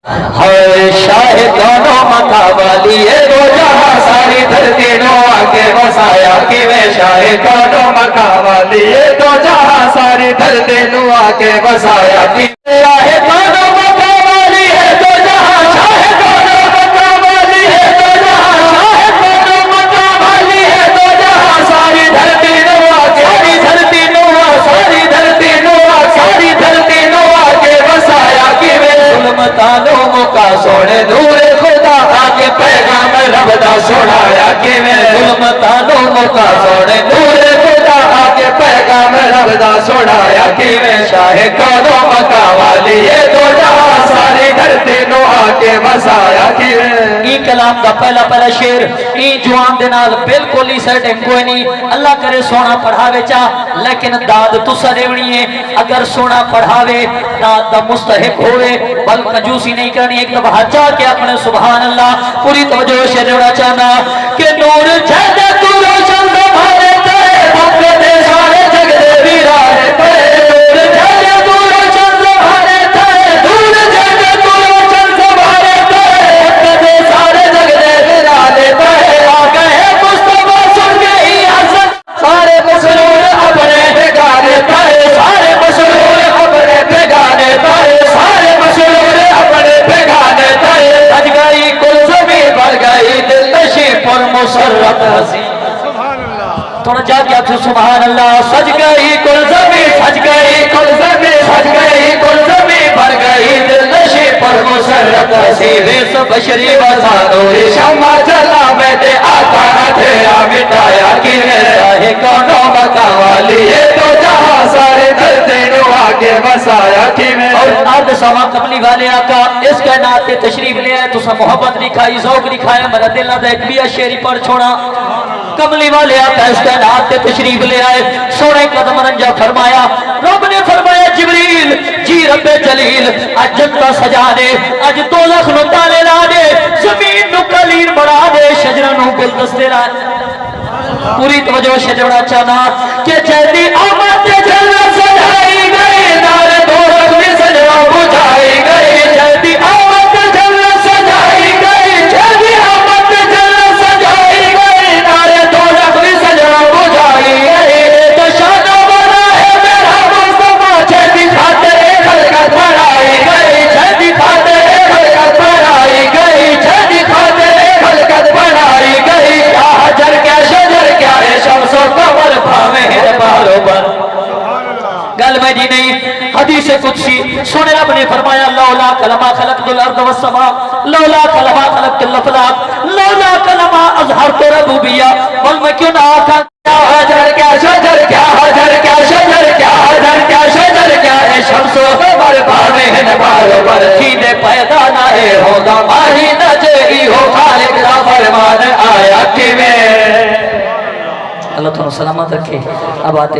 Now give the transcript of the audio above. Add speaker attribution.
Speaker 1: हाय शाहे दोनों मका वाली है दो जहां सारी धरती नो आके बसाया कि वे शाहे दोनों मका वाली है दो जहां सारी धरती नो आके बसाया कि शाहे दोनों मका वाली है दो जहां शाहे दोनों मका वाली है दो जहां शाहे दोनों मका वाली है दो जहां सारी धरती नो आके सारी धरती नो सारी धरती नो सारी धरती नो आके बसाया कि वे जुल्मतानो मुका सोने नूरे खुदा आके पैगाम रबदा सुनाया कि वे जुल्मतानो मुका सोने नूरे खुदा आके पैगाम रबदा सुनाया कि वे शाहे कौनो मका वाली ये दो जहां सारी धरती नो आके बसाया कि वे ई कलाम दा पहला शेर ई जुआन दे नाल बिल्कुल ही सेटिंग कोई नहीं। अल्लाह करे सोना पढ़ावे चा लेकिन दाद तुसा देवनी है। अगर सोना पढ़ावे दाद दा मुस्तहिक होवे बल कंजूसी नहीं करनी। एक दफा हजा के अपने सुभान अल्लाह पूरी तवज्जो से देना चाहना कि नूर जद तू रोशन तुम्हारे तेरे भक्त दे सारे जग दे वीरा है तेरे नूर जद तू रोशन तुम्हारे तेरे नूर जद तू रोशन तुम्हारे तेरे भक्त दे सारे जग दे वीरा है तेरे आ गए मुस्तफा सुन के ही हसन सारे मसरूर अपने बेगाने तेरे सारे मसरूर अपने बेगाने तेरे सारे मसरूर अपने बेगाने तेरे सज गई कुल ज़मीं भर गई दिल नशी पर मुसर्रत हसी थोड़ा जाके आप सुभान अल्लाह सज गई कुल ज़मीं सज गई कुल ज़मीं सज गई कुल ज़मीं भर गई दिल नशी पर मुसर्रत हसी वे सब बशरी बसानो शम्मा जला में दे आता न तेरा मिटाया कि मेरा है कौनो मका वाली ये तो जहां सारे धरती नो आके बसाया कि मैं और अर्ध समा कमली वाले आका इसके नाते तशरीफ ले आए तुसा मोहब्बत दिखाई ज़ौक दिखाया मेरा दिल ना एक भी शेरी पर छोड़ा कमली वाले आका इसके नाते तशरीफ ले आए सोने कदम रंजा फरमाया रब ने फरमाया जिब्रील जी रब्बे जलील अज जन्नत सजा दे अज दोज़ख नु ताले ला दे ज़मीन नु कलीर बना दे शजरा नु गुलदस्ते ला पूरी तवज्जो से जोड़ा चाहना कि जल्दी आमद जन्नत सजाई गई नारे दोज़ख में सजरा बुझाई गई जल्दी आमद जन्नत सजाई गई जल्दी आमद जन्नत सजाई गई नारे दोज़ख में सजरा बुझाई गई तो शाना बना है मेरा मुस्तफा जल्दी खातिर खलकत बढ़ाई गई जल्दी खातिर खलकत बढ़ाई गई जल्दी खातिर खलकत बढ़ाई गई क्या हजर क्या शजर क्या है शम्सो कमर भावे है बारोबर गल में जी नहीं हदीस कुदसी सुने रब ने फरमाया लौला कलमा खलक़तुल अर्द वस समा लौला कलमा खलक़तुल अफलाक लौला कलमा अज़हरतु रबूबिय्या बल मैं क्यों ना आका क्या हजर क्या शजर क्या हजर क्या शजर क्या हजर क्या शजर क्या है शम्सो कमर भावे है बारोबर सीधे पैदा ना है होगा माही न जेई हो खालिक का फरमान आया कि मैं अल्लाह तुम सलामत रखे। अब आते